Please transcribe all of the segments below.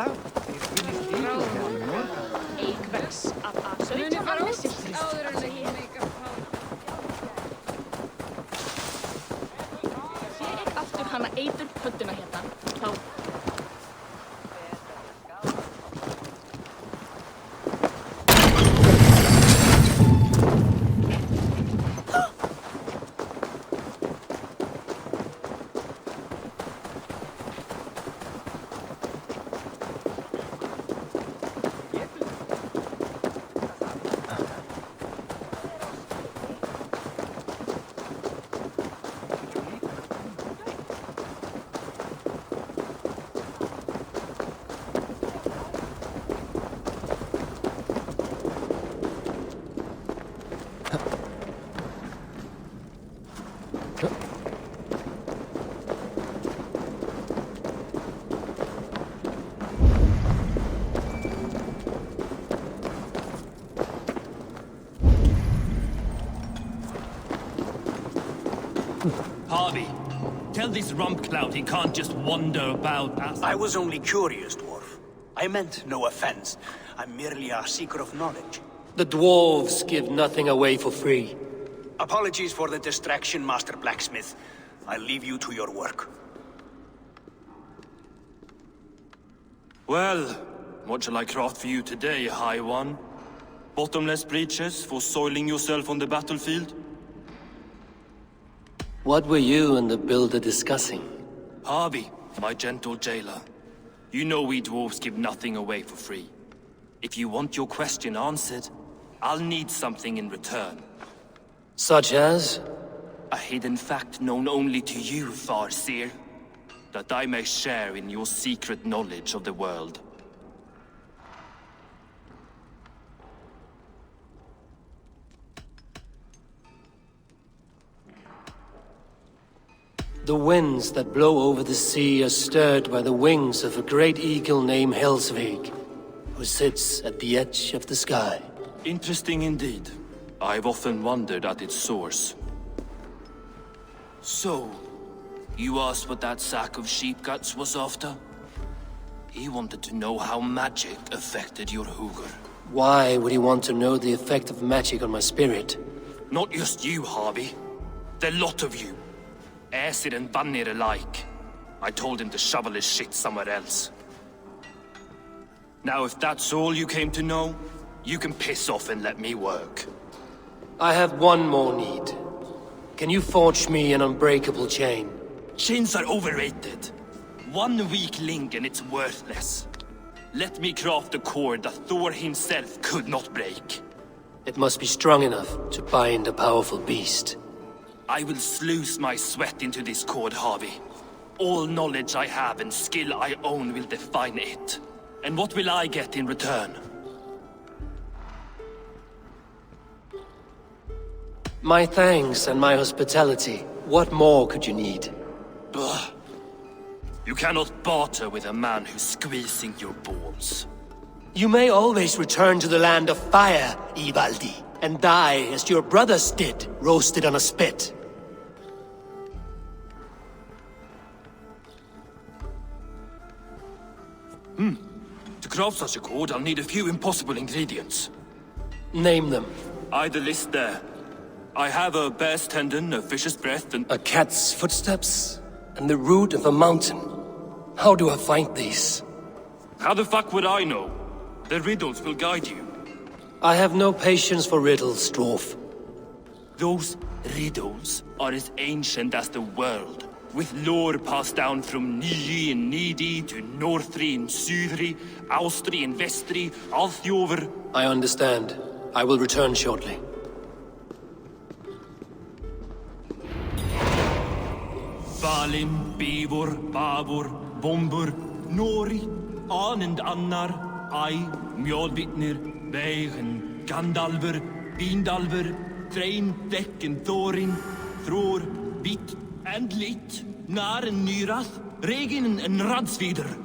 about? Einhvers af A17 Annessilfrið. Áður en að ég meika Sé ég aftur hana eitur pödduna hérna, þá... Harvey, tell this rump clout he can't just wander about as... I was only curious, dwarf. I meant no offense. I'm merely a seeker of knowledge. The dwarves give nothing away for free. Apologies for the distraction, Master Blacksmith. I'll leave you to your work. Well, what shall I craft for you today, High One? Bottomless breeches for soiling yourself on the battlefield? What were you and the builder discussing? Harvey, my gentle jailer. You know we dwarves give nothing away for free. If you want your question answered, I'll need something in return. Such as? A hidden fact known only to you, Farseer. That I may share in your secret knowledge of the world. The winds that blow over the sea are stirred by the wings of a great eagle named Helsvig, who sits at the edge of the sky. Interesting indeed. I've often wondered at its source. So, you asked what that sack of sheep guts was after? He wanted to know how magic affected your hugger. Why would he want to know the effect of magic on my spirit? Not just you, Harvey. The lot of you. Aesir and Vanir alike. I told him to shovel his shit somewhere else. Now if that's all you came to know, you can piss off and let me work. I have one more need. Can you forge me an unbreakable chain? Chains are overrated. One weak link and it's worthless. Let me craft a cord that Thor himself could not break. It must be strong enough to bind a powerful beast. I will sluice my sweat into this cord, Harvey. All knowledge I have and skill I own will define it. And what will I get in return? My thanks and my hospitality. What more could you need? Ugh. You cannot barter with a man who's squeezing your balls. You may always return to the land of fire, Ivaldi, and die as your brothers did, roasted on a spit. To craft such a cord, I'll need a few impossible ingredients. Name them. The list there. I have a bear's tendon, a fish's breath, and... A cat's footsteps, and the root of a mountain. How do I find these? How the fuck would I know? The riddles will guide you. I have no patience for riddles, dwarf. Those riddles are as ancient as the world, with lore passed down from Niji and Nidi to Northri and Sudri, Austri and Vestri, Althjover. I understand. I will return shortly. Valin, Eivor, Bavor, Bombur, Nori, Anand Annar, Ai, Mjolvitnir, Veigen, Gandalfur, Bindalfur, Thrain, Deck and Thorin, Thror, Bit and Lit, Nar and Nyrath, Regin and Radsvider.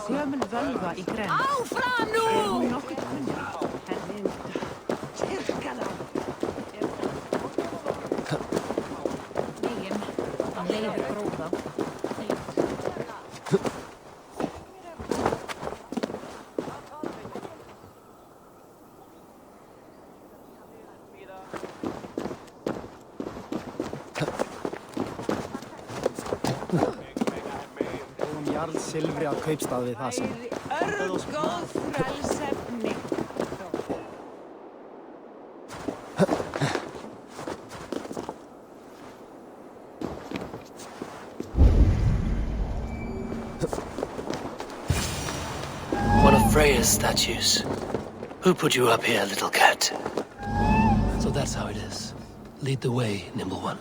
Gömul völva I gränd. Áfram nú! Hún nokkuð kunna. Herrin, styrkala. Veginn, hann leiðir gróða. Silfri að kaupstað við það sem. Örgóð frælsefni. One of Freya's statues. Who put you up here, little cat? So that's how it is. Lead the way, nimble one.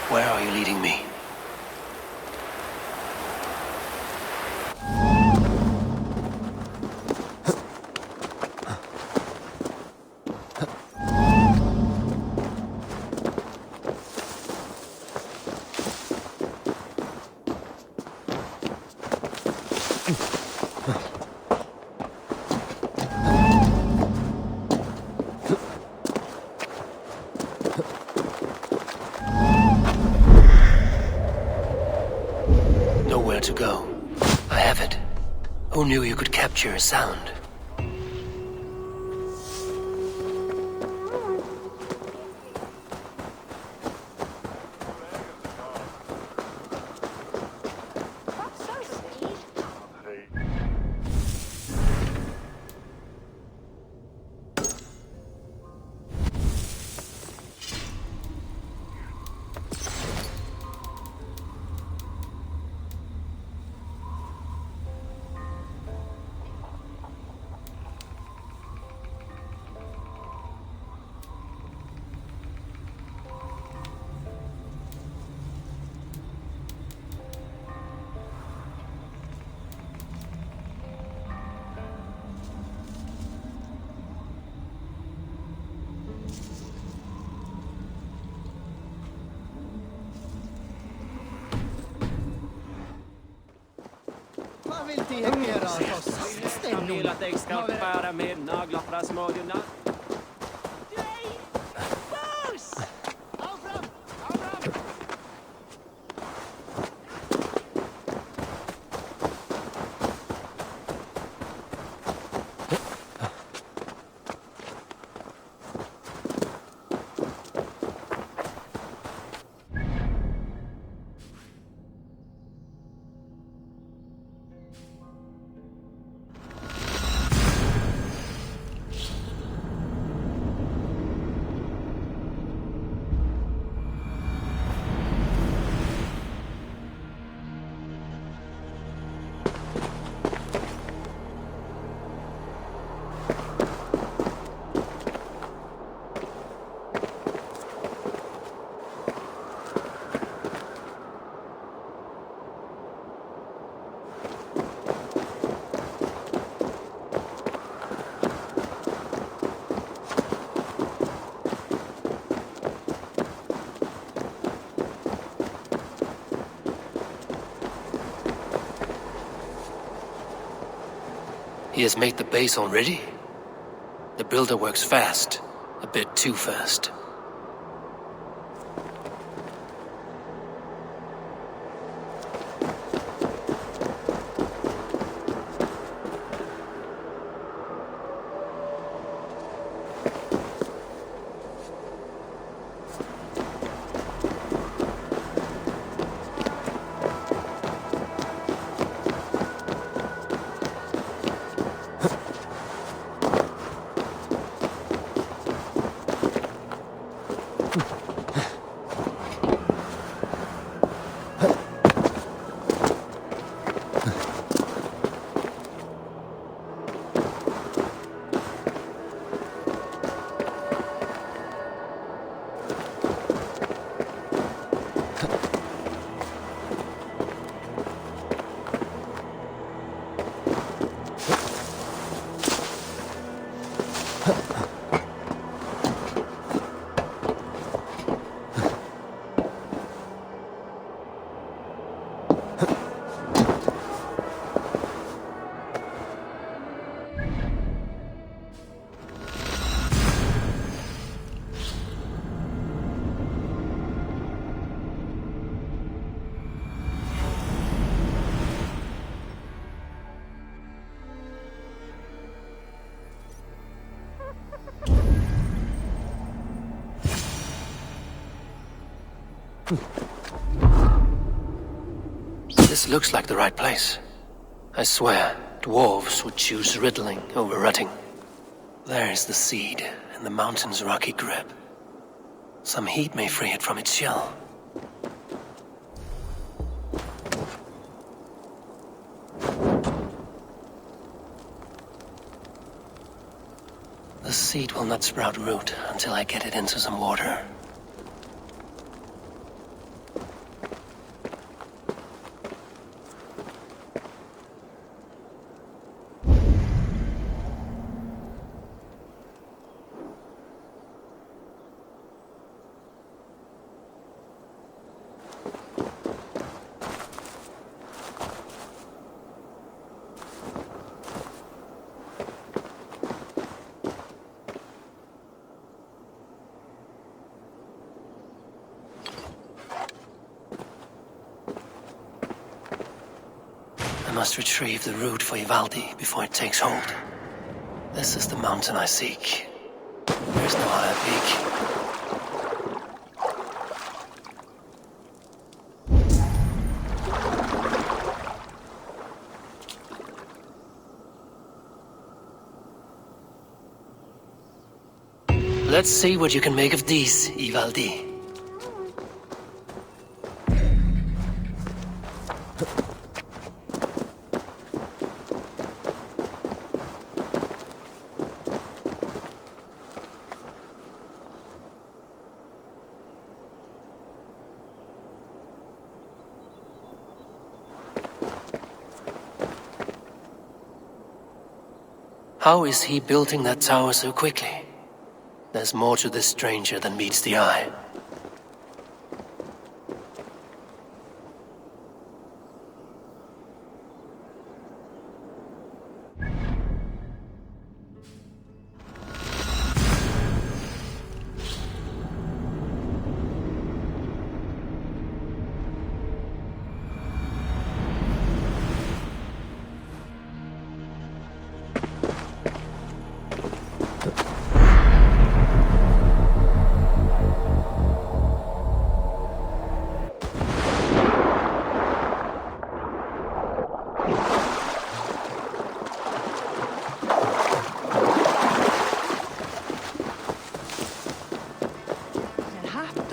Where are you leading me? where to go. I have it. Who knew you could capture a sound? Vad vill de göra oss? Han vill att jag ska bära med naglar från smörjorna. He has made the base already? The builder works fast. A bit too fast. This looks like the right place. I swear, dwarves would choose riddling over rutting. There's the seed in the mountain's rocky grip. Some heat may free it from its shell. The seed will not sprout root until I get it into some water. must retrieve the root for Ivaldi before it takes hold. This is the mountain I seek. There is no higher peak. Let's see what you can make of these, Ivaldi. How is he building that tower so quickly? There's more to this stranger than meets the eye.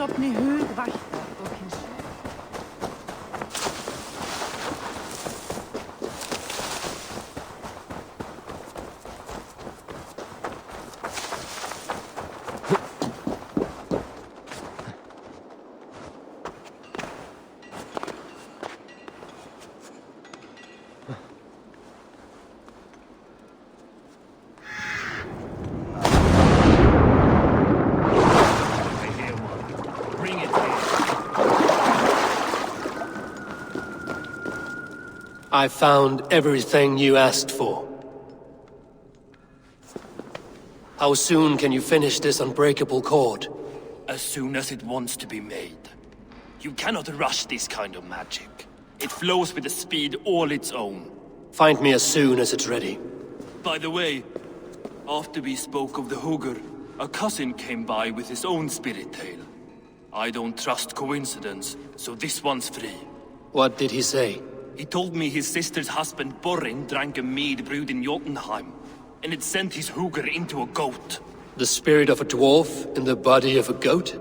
Stopni hugvættar og hins. I found everything you asked for. How soon can you finish this unbreakable cord? As soon as it wants to be made. You cannot rush this kind of magic. It flows with a speed all its own. Find me as soon as it's ready. By the way, after we spoke of the Hugr, a cousin came by with his own spirit tale. I don't trust coincidence, so this one's free. What did he say? He told me his sister's husband Borin drank a mead brewed in Jotunheim, and it sent his Hugr into a goat. The spirit of a dwarf in the body of a goat?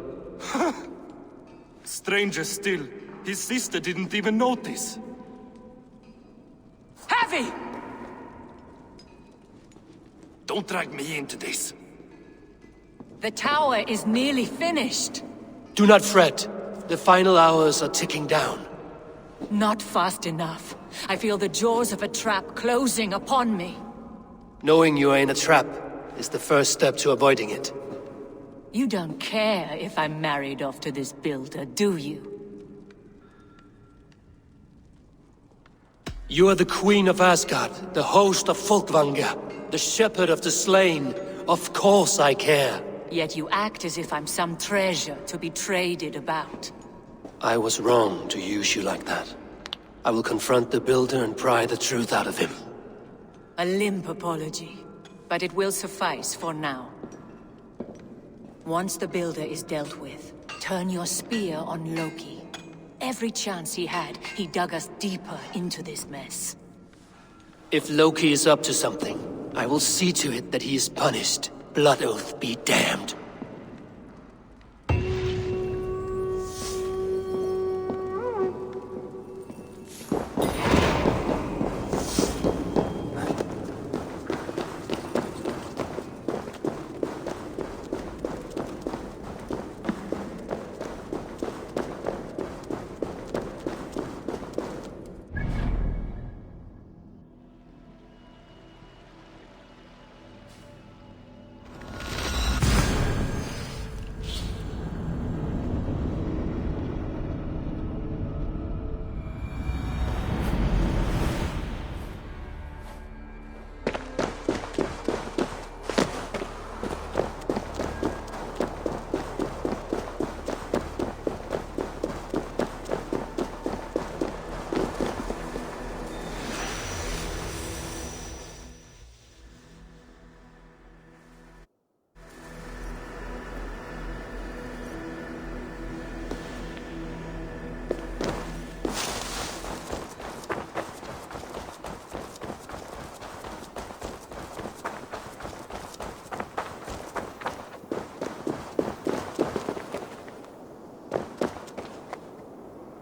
Stranger still, his sister didn't even notice. Heavy! Don't drag me into this. The tower is nearly finished. Do not fret. The final hours are ticking down. Not fast enough. I feel the jaws of a trap closing upon me. Knowing you are in a trap is the first step to avoiding it. You don't care if I'm married off to this builder, do you? You are the Queen of Asgard, the host of Folkvanga, the shepherd of the slain. Of course I care. Yet you act as if I'm some treasure to be traded about. I was wrong to use you like that. I will confront the builder and pry the truth out of him. A limp apology, but it will suffice for now. Once the builder is dealt with, turn your spear on Loki. Every chance he had, he dug us deeper into this mess. If Loki is up to something, I will see to it that he is punished. Blood Oath be damned.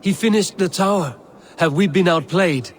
He finished the tower. Have we been outplayed?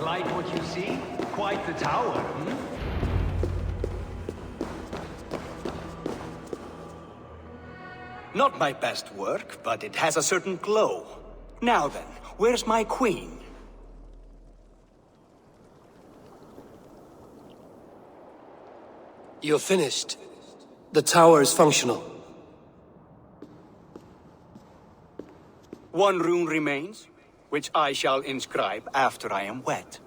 Like what you see? Quite the tower, hmm? Not my best work, but it has a certain glow. Now then, where's my queen? You're finished. The tower is functional. One rune remains, which I shall inscribe after I am wed.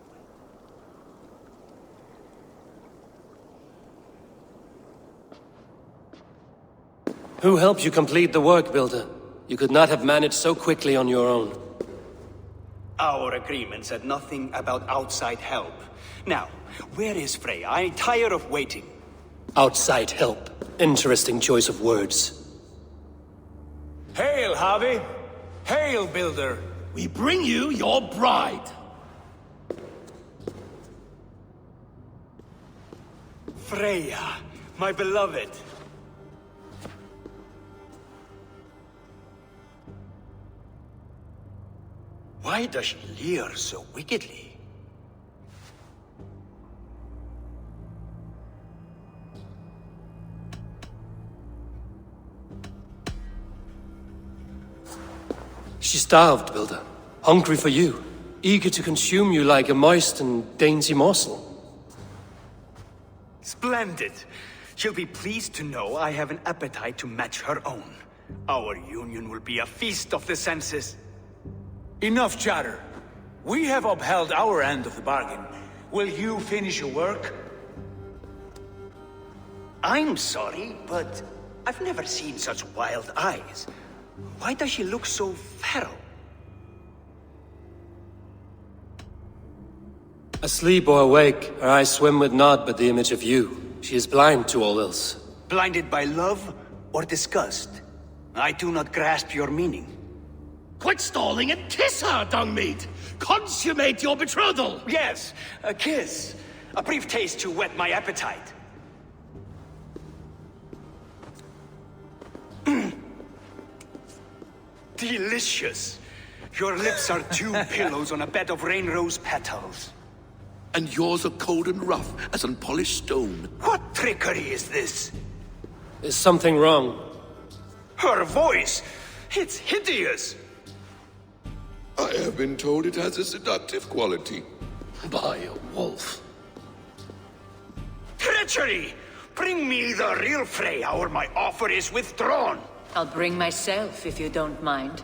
Who helped you complete the work, Builder? You could not have managed so quickly on your own. Our agreement said nothing about outside help. Now, where is Freya? I'm tired of waiting. Outside help. Interesting choice of words. Hail, Harvey! Hail, Builder! We bring you your bride! Freya, my beloved. Why does she leer so wickedly? She's starved, Builder. Hungry for you. Eager to consume you like a moist and dainty morsel. Splendid. She'll be pleased to know I have an appetite to match her own. Our union will be a feast of the senses. Enough chatter. We have upheld our end of the bargain. Will you finish your work? I'm sorry, but I've never seen such wild eyes. Why does she look so feral? Asleep or awake, her eyes swim with naught but the image of you. She is blind to all else. Blinded by love or disgust? I do not grasp your meaning. Quit stalling and kiss her, Dungmeat! Consummate your betrothal! Yes, a kiss. A brief taste to whet my appetite. Delicious. Your lips are two pillows on a bed of rain rose petals. And yours are cold and rough as unpolished stone. What trickery is this? Is something wrong? Her voice! It's hideous! I have been told it has a seductive quality. By a wolf. Treachery! Bring me the real Freya or my offer is withdrawn! I'll bring myself if you don't mind.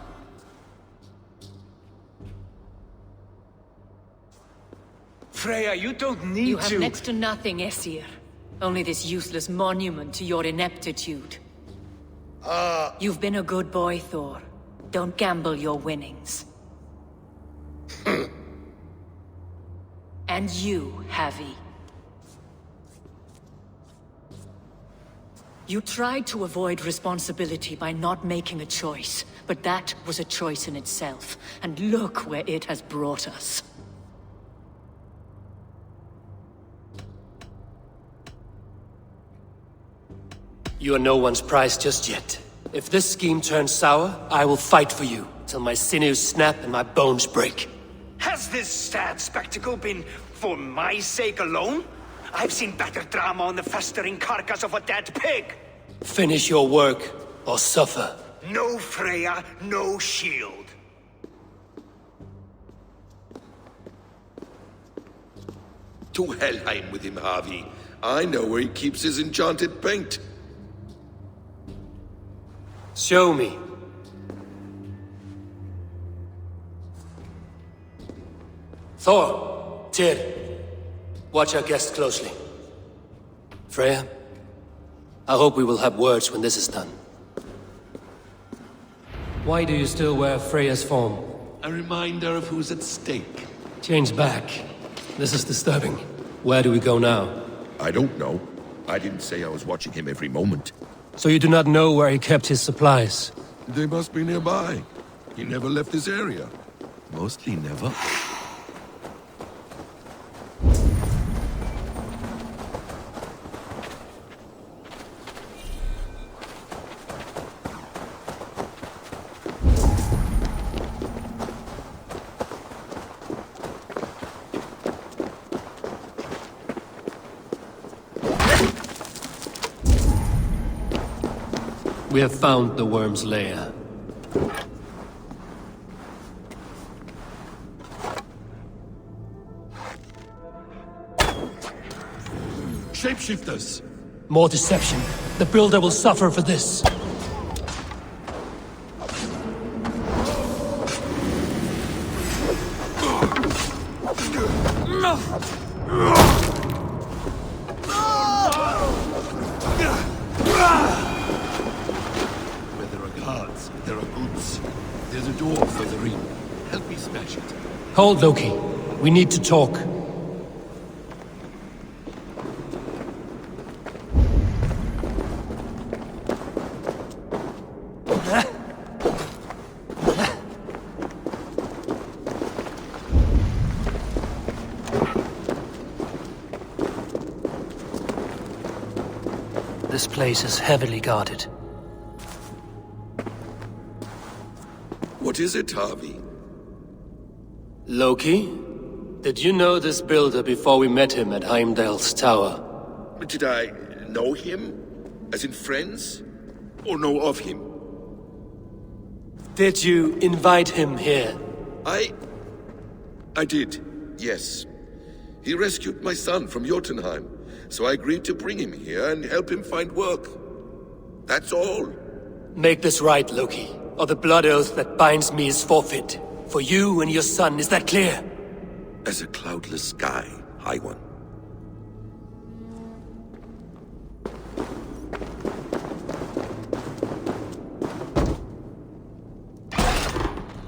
Freya, you don't need You have to... next to nothing, Aesir. Only this useless monument to your ineptitude. You've been a good boy, Thor. Don't gamble your winnings. And you, Havi. You tried to avoid responsibility by not making a choice, but that was a choice in itself, and look where it has brought us. You are no one's prize just yet. If this scheme turns sour, I will fight for you, till my sinews snap and my bones break. Has this sad spectacle been for my sake alone? I've seen better drama on the festering carcass of a dead pig! Finish your work, or suffer. No Freya, no shield. To Helheim with him, Havi. I know where he keeps his enchanted paint. Show me. Thor, Tyr, watch our guest closely. Freya, I hope we will have words when this is done. Why do you still wear Freya's form? A reminder of who's at stake. Change back. This is disturbing. Where do we go now? I don't know. I didn't say I was watching him every moment. So you do not know where he kept his supplies? They must be nearby. He never left this area. Mostly never. We have found the worm's lair. Shapeshifters! More deception. The Builder will suffer for this. Where there are guards, there are goods. There's a door further in. Help me smash it. Hold, Loki. We need to talk. This place is heavily guarded. What is it, Havi? Loki? Did you know this builder before we met him at Heimdall's tower? Did I know him? As in friends? Or know of him? Did you invite him here? I did, yes. He rescued my son from Jotunheim, so I agreed to bring him here and help him find work. That's all. Make this right, Loki, or the blood oath that binds me is forfeit. For you and your son, is that clear? As a cloudless sky, High One.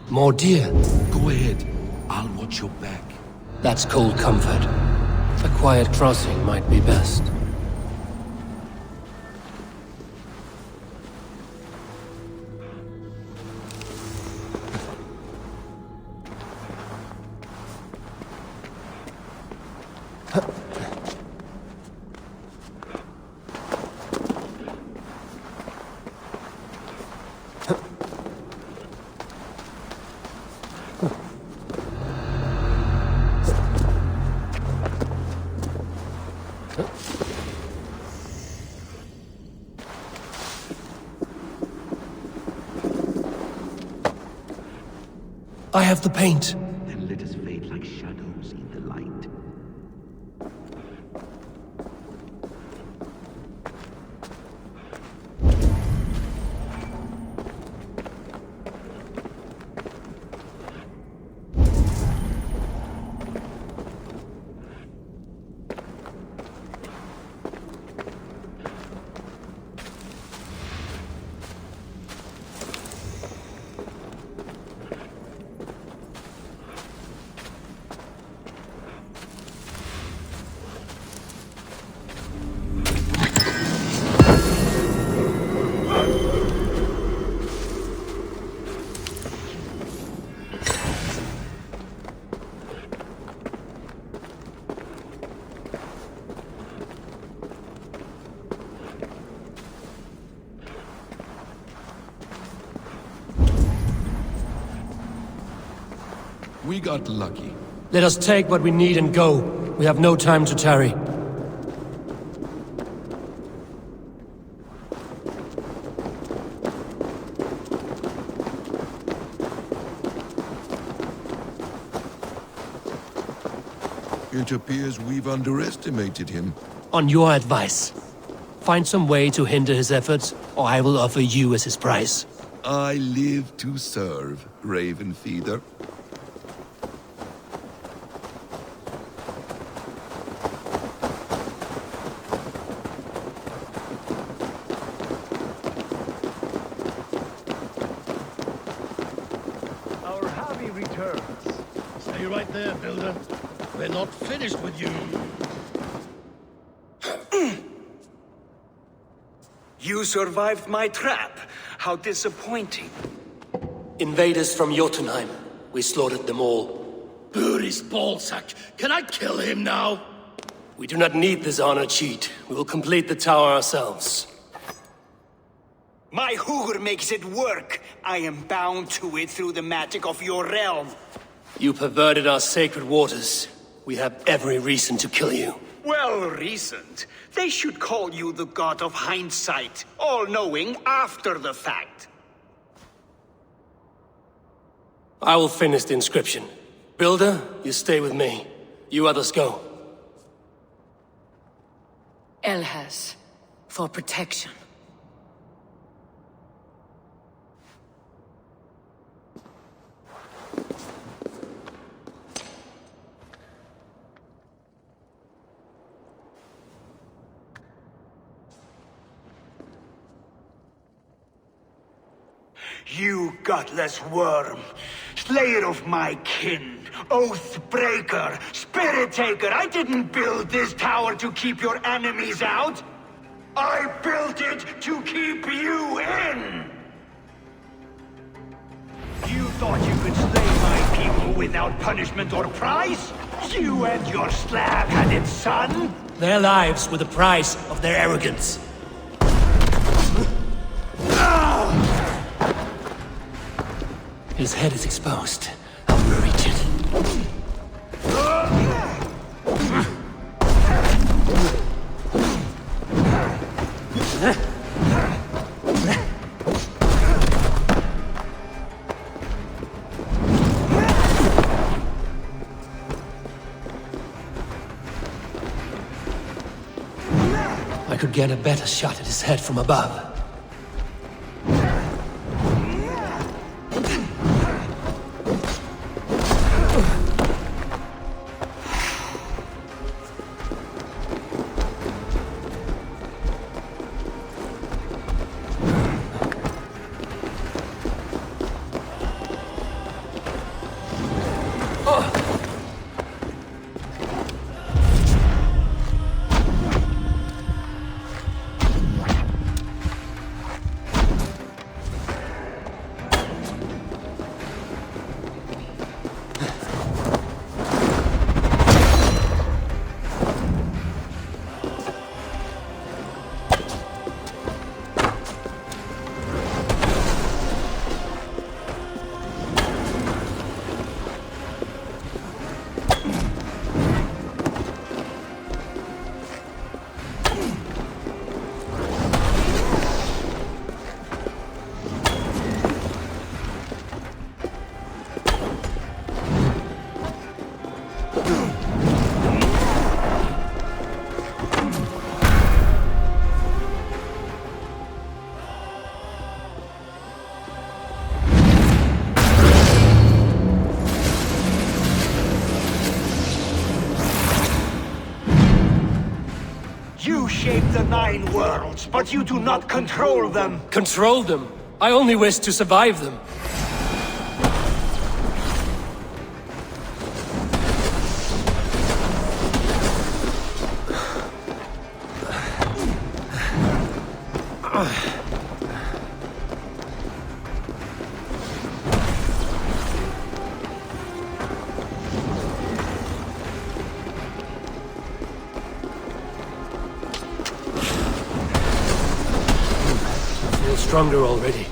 More deer. Go ahead. I'll watch your back. That's cold comfort. A quiet crossing might be best. I have the paint. Then let us fade like shadows in the light. We got lucky. Let us take what we need and go. We have no time to tarry. It appears we've underestimated him. On your advice, find some way to hinder his efforts, or I will offer you as his price. I live to serve, Raven Feeder. Our hobby returns. Stay right there, Builder. We're not finished with you. You survived my trap. How disappointing. Invaders from Jotunheim. We slaughtered them all. Buri's ballsack. Can I kill him now? We do not need this honor cheat. We will complete the tower ourselves. My Hugr makes it work. I am bound to it through the magic of your realm. You perverted our sacred waters. We have every reason to kill you. Well reasoned. They should call you the god of hindsight, all-knowing after the fact. I will finish the inscription. Builder, you stay with me. You others go. Elhas, for protection. You gutless worm, slayer of my kin, oath breaker, spirit taker, I didn't build this tower to keep your enemies out. I built it to keep you in! You thought you could slay my people without punishment or price? You and your slab-handed son? Their lives were the price of their arrogance. His head is exposed. I will reach it. I could get a better shot at his head from above. shape the 9 worlds, but you do not control them. Control them? I only wish to survive them. Stronger already.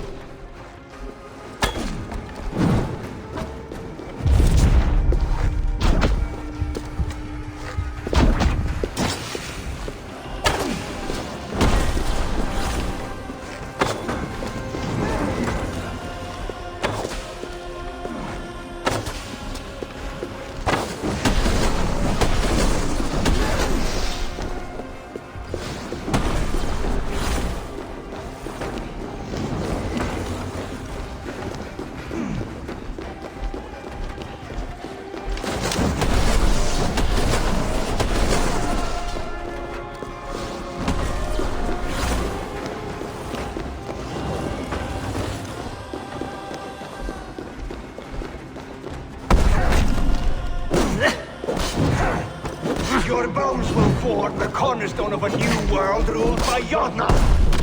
Your bones will form the cornerstone of a new world ruled by Yodna.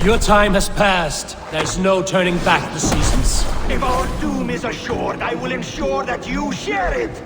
Your time has passed. There's no turning back the seasons. If our doom is assured, I will ensure that you share it.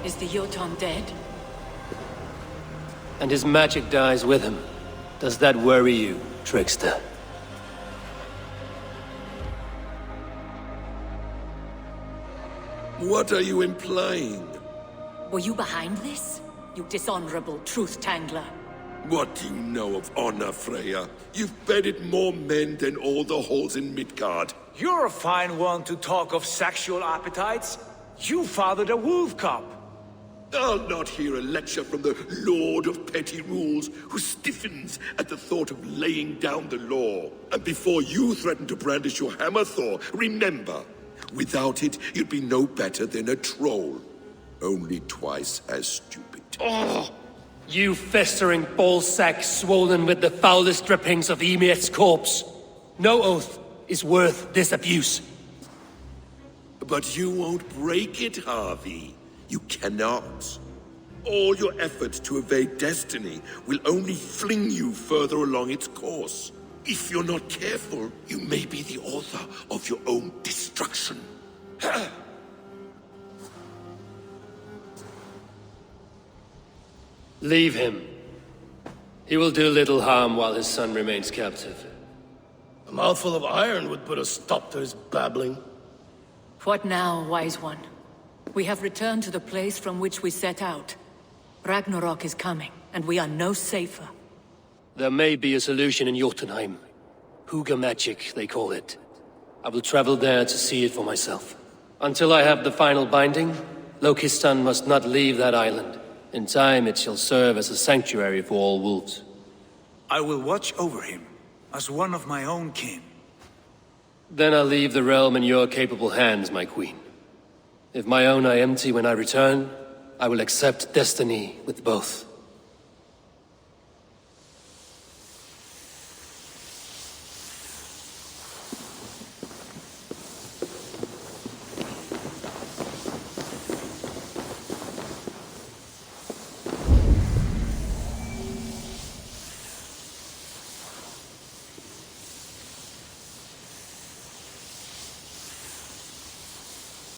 Is the Jotun dead? And his magic dies with him. Does that worry you, trickster? What are you implying? Were you behind this? You dishonorable truth-tangler. What do you know of honor, Freya? You've bedded more men than all the halls in Midgard. You're a fine one to talk of sexual appetites. You fathered a wolf cub. I'll not hear a lecture from the Lord of Petty Rules, who stiffens at the thought of laying down the law. And before you threaten to brandish your hammer, Thor, remember, without it, you'd be no better than a troll. Only twice as stupid. Oh! You festering ballsack swollen with the foulest drippings of Ymir's corpse. No oath is worth this abuse. But you won't break it, Harvey. You cannot. All your efforts to evade destiny will only fling you further along its course. If you're not careful, you may be the author of your own destruction. Leave him. He will do little harm while his son remains captive. A mouthful of iron would put a stop to his babbling. What now, wise one? We have returned to the place from which we set out. Ragnarok is coming, and we are no safer. There may be a solution in Jotunheim. Huga magic, they call it. I will travel there to see it for myself. Until I have the final binding, Lokistan must not leave that island. In time, it shall serve as a sanctuary for all wolves. I will watch over him, as one of my own kin. Then I'll leave the realm in your capable hands, my queen. If my own are empty when I return, I will accept destiny with both.